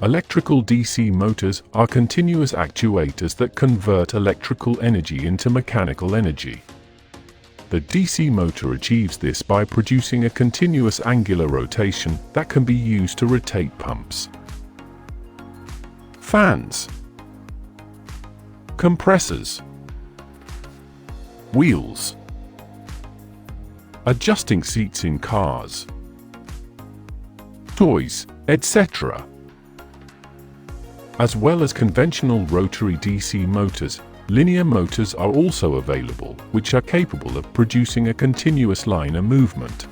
Electrical DC motors are continuous actuators that convert electrical energy into mechanical energy. The DC motor achieves this by producing a continuous angular rotation that can be used to rotate pumps, fans, compressors, wheels, adjusting seats in cars, toys, etc. As well as conventional rotary DC motors, linear motors are also available, which are capable of producing a continuous line of movement.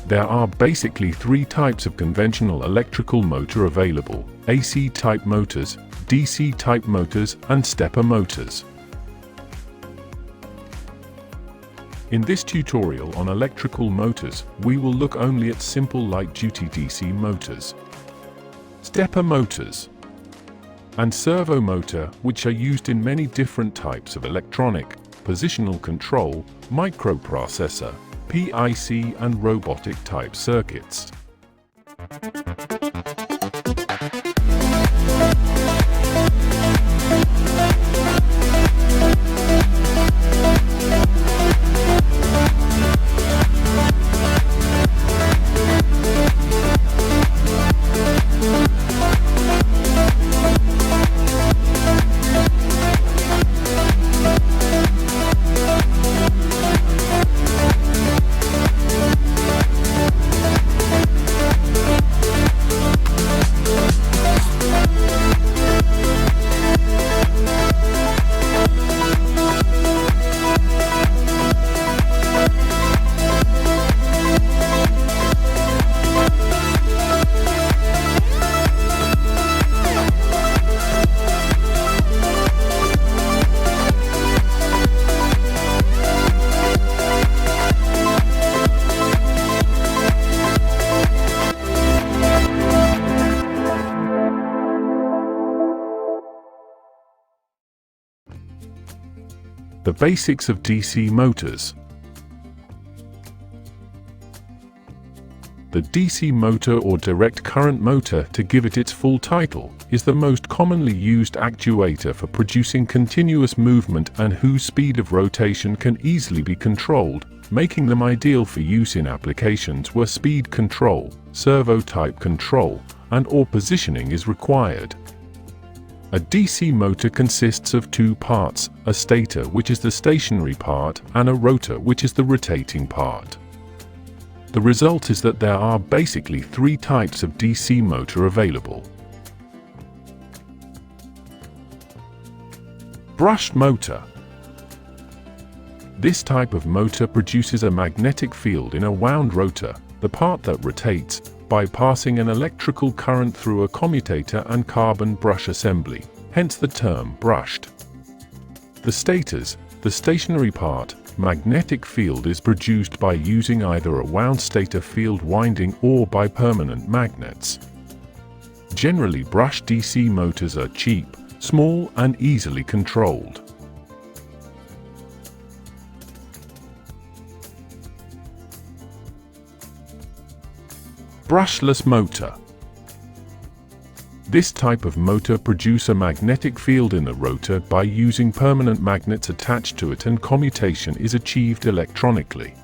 There are basically three types of conventional electrical motor available: AC-type motors, DC-type motors, and stepper motors. In this tutorial on electrical motors, we will look only at simple light-duty DC motors, stepper motors, and servo motor, which are used in many different types of electronic, positional control, microprocessor, PIC, and robotic type circuits. The basics of DC motors. The DC motor, or direct current motor to give it its full title, is the most commonly used actuator for producing continuous movement and whose speed of rotation can easily be controlled, making them ideal for use in applications where speed control, servo-type control, and/or positioning is required. A DC motor consists of two parts, a stator, which is the stationary part, and a rotor, which is the rotating part. The result is that there are basically three types of DC motor available. Brushed motor. This type of motor produces a magnetic field in a wound rotor, the part that rotates, by passing an electrical current through a commutator and carbon brush assembly, hence the term brushed. The stators, the stationary part, magnetic field is produced by using either a wound stator field winding or by permanent magnets. Generally, brushed DC motors are cheap, small, and easily controlled. Brushless motor. This type of motor produces a magnetic field in the rotor by using permanent magnets attached to it, and commutation is achieved electronically.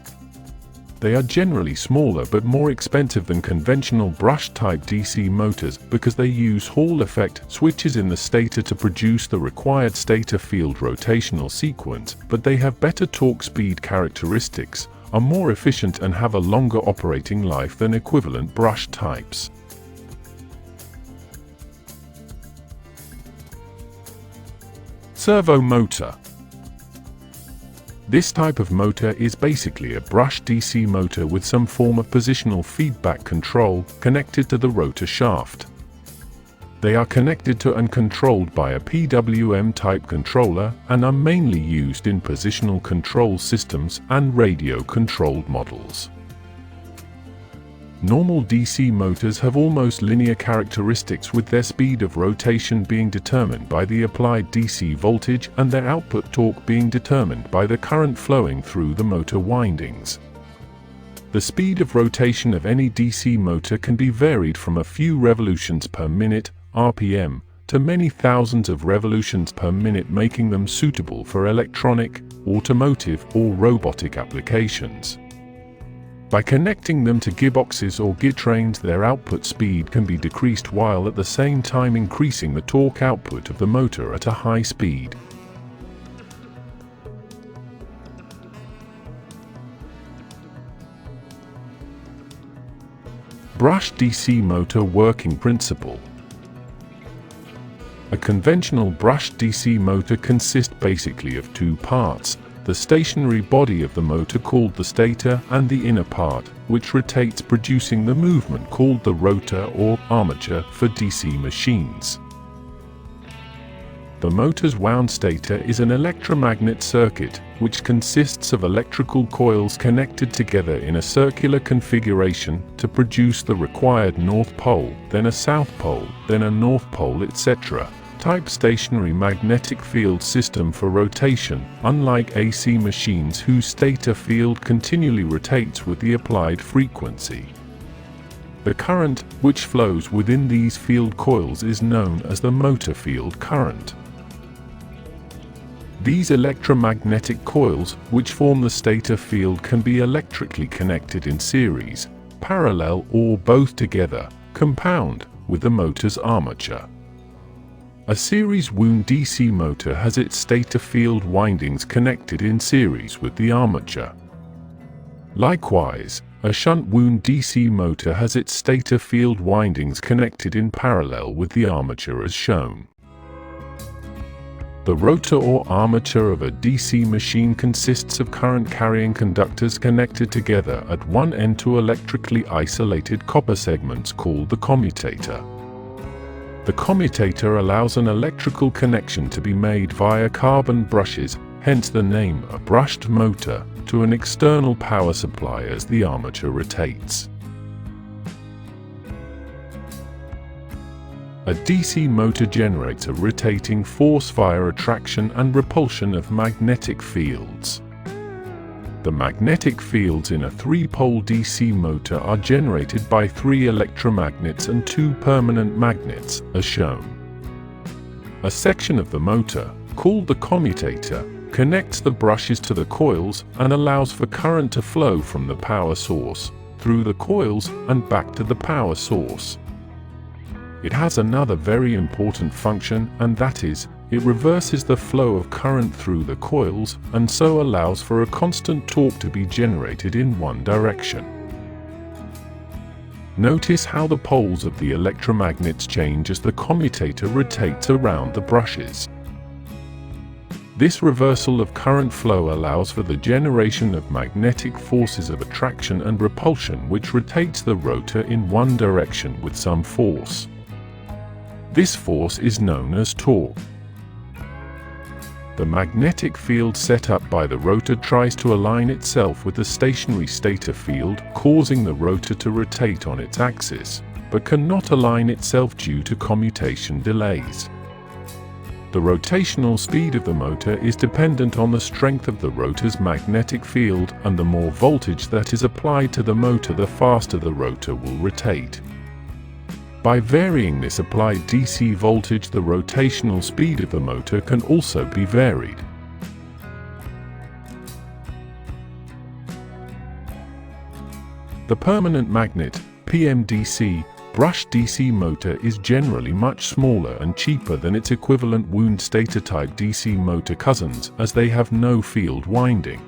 They are generally smaller but more expensive than conventional brush-type DC motors because they use Hall effect switches in the stator to produce the required stator field rotational sequence, but they have better torque speed characteristics, are more efficient, and have a longer operating life than equivalent brush types. Servo motor. This type of motor is basically a brushed DC motor with some form of positional feedback control connected to the rotor shaft. They are connected to and controlled by a PWM-type controller and are mainly used in positional control systems and radio-controlled models. Normal DC motors have almost linear characteristics, with their speed of rotation being determined by the applied DC voltage and their output torque being determined by the current flowing through the motor windings. The speed of rotation of any DC motor can be varied from a few revolutions per minute, RPM, to many thousands of revolutions per minute, making them suitable for electronic, automotive, or robotic applications. By connecting them to gearboxes or gear trains, their output speed can be decreased while at the same time increasing the torque output of the motor at a high speed. Brushed DC motor working principle. A conventional brushed DC motor consists basically of two parts: the stationary body of the motor called the stator and the inner part, which rotates, producing the movement called the rotor or armature for DC machines. The motor's wound stator is an electromagnet circuit, which consists of electrical coils connected together in a circular configuration to produce the required north pole, then a south pole, then a north pole, etc. type stationary magnetic field system for rotation, unlike AC machines whose stator field continually rotates with the applied frequency. The current, which flows within these field coils, is known as the motor field current. These electromagnetic coils, which form the stator field, can be electrically connected in series, parallel, or both together, compound, with the motor's armature. A series wound DC motor has its stator field windings connected in series with the armature. Likewise, a shunt wound DC motor has its stator field windings connected in parallel with the armature as shown. The rotor or armature of a DC machine consists of current-carrying conductors connected together at one end to electrically isolated copper segments called the commutator. The commutator allows an electrical connection to be made via carbon brushes, hence the name a brushed motor, to an external power supply as the armature rotates. A DC motor generates a rotating force via attraction and repulsion of magnetic fields. The magnetic fields in a three-pole DC motor are generated by 3 electromagnets and 2 permanent magnets, as shown. A section of the motor, called the commutator, connects the brushes to the coils and allows for current to flow from the power source, through the coils, and back to the power source. It has another very important function, and that is, it reverses the flow of current through the coils, and so allows for a constant torque to be generated in one direction. Notice how the poles of the electromagnets change as the commutator rotates around the brushes. This reversal of current flow allows for the generation of magnetic forces of attraction and repulsion, which rotates the rotor in one direction with some force. This force is known as torque. The magnetic field set up by the rotor tries to align itself with the stationary stator field, causing the rotor to rotate on its axis, but cannot align itself due to commutation delays. The rotational speed of the motor is dependent on the strength of the rotor's magnetic field, and the more voltage that is applied to the motor, the faster the rotor will rotate. By varying this applied DC voltage, the rotational speed of the motor can also be varied. The permanent magnet, PMDC, brushed DC motor is generally much smaller and cheaper than its equivalent wound stator type DC motor cousins, as they have no field winding.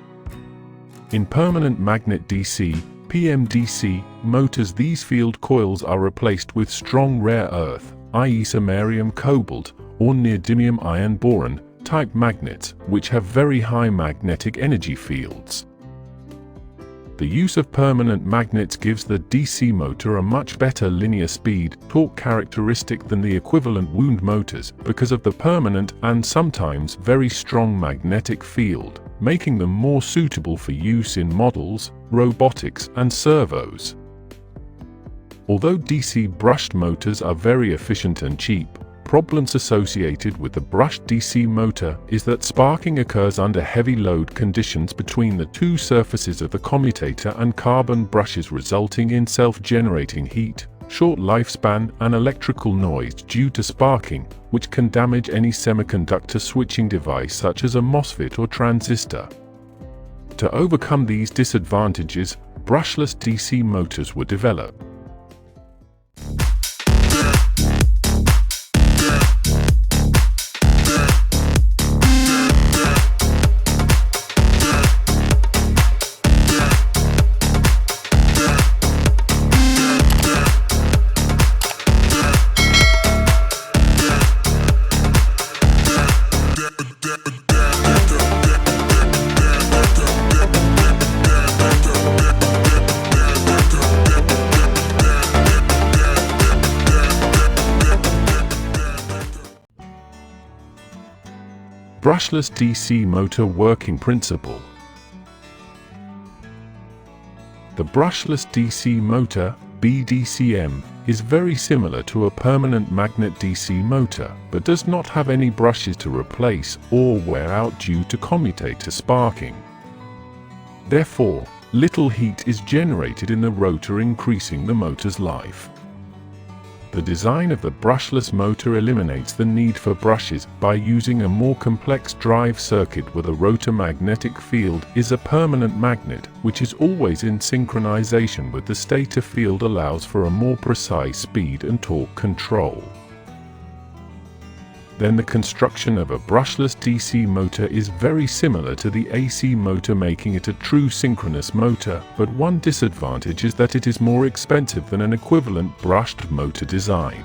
In permanent magnet DC, PMDC motors, these field coils are replaced with strong rare earth, i.e. samarium cobalt, or neodymium iron boron, type magnets, which have very high magnetic energy fields. The use of permanent magnets gives the DC motor a much better linear speed, torque characteristic than the equivalent wound motors because of the permanent and sometimes very strong magnetic field, making them more suitable for use in models, robotics, and servos. Although DC brushed motors are very efficient and cheap, problems associated with the brushed DC motor is that sparking occurs under heavy load conditions between the two surfaces of the commutator and carbon brushes, resulting in self-generating heat, short lifespan, and electrical noise due to sparking, which can damage any semiconductor switching device such as a MOSFET or transistor. To overcome these disadvantages, brushless DC motors were developed. Brushless DC motor working principle. The brushless DC motor, BDCM, is very similar to a permanent magnet DC motor, but does not have any brushes to replace or wear out due to commutator sparking. Therefore, little heat is generated in the rotor, increasing the motor's life. The design of the brushless motor eliminates the need for brushes by using a more complex drive circuit where the rotor magnetic field is a permanent magnet, which is always in synchronization with the stator field, allows for a more precise speed and torque control. Then the construction of a brushless DC motor is very similar to the AC motor, making it a true synchronous motor, but one disadvantage is that it is more expensive than an equivalent brushed motor design.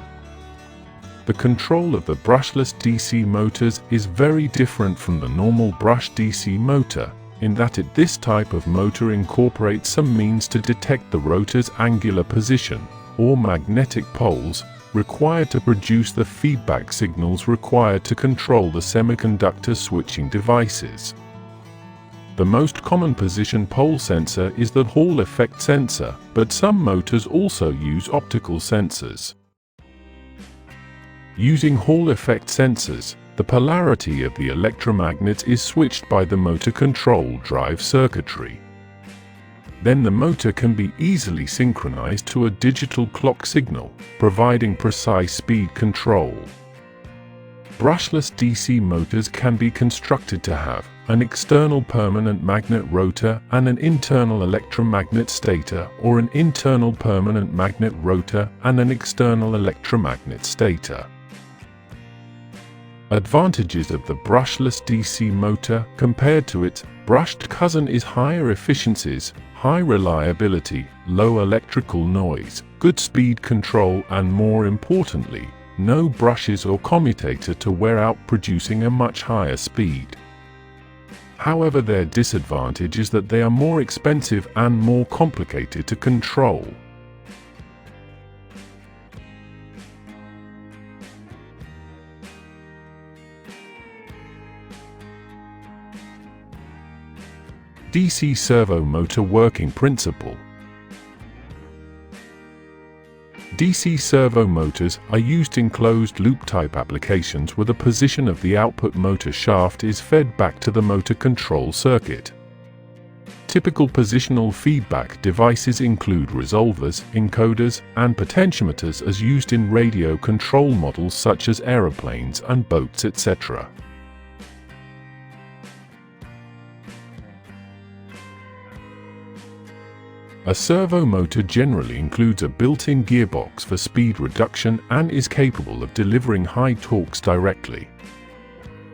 The control of the brushless DC motors is very different from the normal brushed DC motor, in that this type of motor incorporates some means to detect the rotor's angular position, or magnetic poles, required to produce the feedback signals required to control the semiconductor switching devices. The most common position pole sensor is the Hall effect sensor, but some motors also use optical sensors. Using Hall effect sensors, the polarity of the electromagnets is switched by the motor control drive circuitry. Then the motor can be easily synchronized to a digital clock signal, providing precise speed control. Brushless DC motors can be constructed to have an external permanent magnet rotor and an internal electromagnet stator, or an internal permanent magnet rotor and an external electromagnet stator. Advantages of the brushless DC motor compared to its brushed cousin is higher efficiencies, high reliability, low electrical noise, good speed control, and more importantly, no brushes or commutator to wear out, producing a much higher speed. However, their disadvantage is that they are more expensive and more complicated to control. DC servo motor working principle. DC servo motors are used in closed-loop type applications where the position of the output motor shaft is fed back to the motor control circuit. Typical positional feedback devices include resolvers, encoders, and potentiometers as used in radio control models such as aeroplanes and boats, etc. A servo motor generally includes a built-in gearbox for speed reduction and is capable of delivering high torques directly.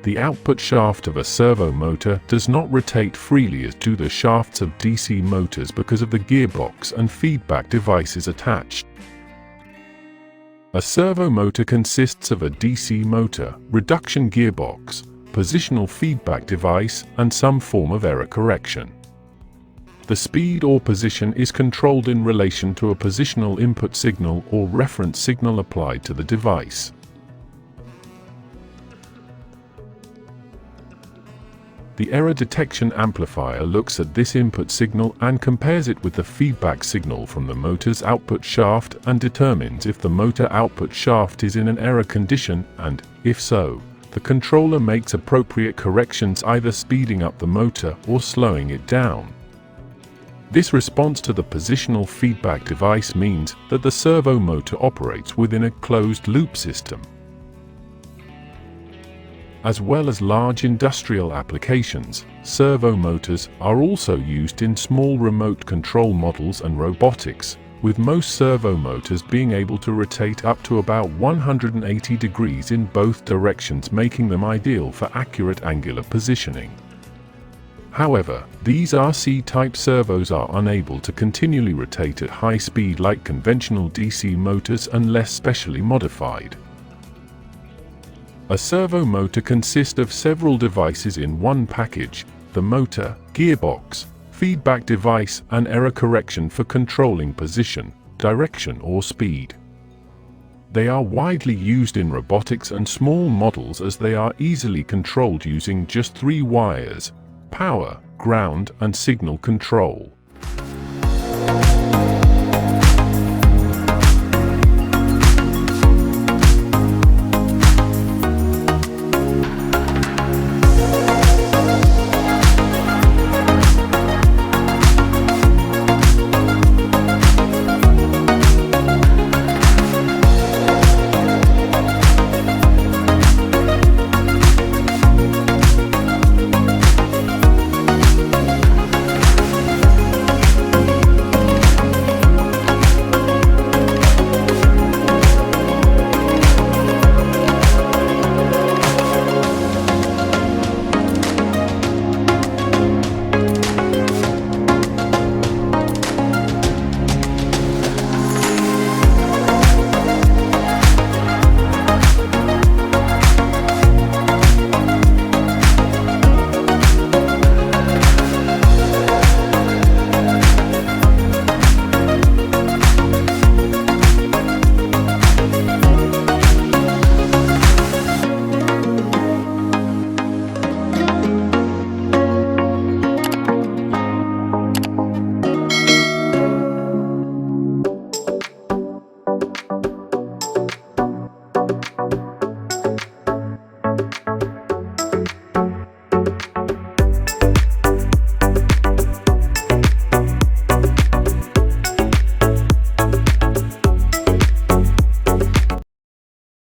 The output shaft of a servo motor does not rotate freely as do the shafts of DC motors because of the gearbox and feedback devices attached. A servo motor consists of a DC motor, reduction gearbox, positional feedback device, and some form of error correction. The speed or position is controlled in relation to a positional input signal or reference signal applied to the device. The error detection amplifier looks at this input signal and compares it with the feedback signal from the motor's output shaft and determines if the motor output shaft is in an error condition, and, if so, the controller makes appropriate corrections, either speeding up the motor or slowing it down. This response to the positional feedback device means that the servo motor operates within a closed-loop system. As well as large industrial applications, servo motors are also used in small remote control models and robotics, with most servo motors being able to rotate up to about 180 degrees in both directions, making them ideal for accurate angular positioning. However, these RC-type servos are unable to continually rotate at high speed like conventional DC motors unless specially modified. A servo motor consists of several devices in one package: the motor, gearbox, feedback device, and error correction for controlling position, direction, or speed. They are widely used in robotics and small models as they are easily controlled using just 3 wires: power, ground, and signal control.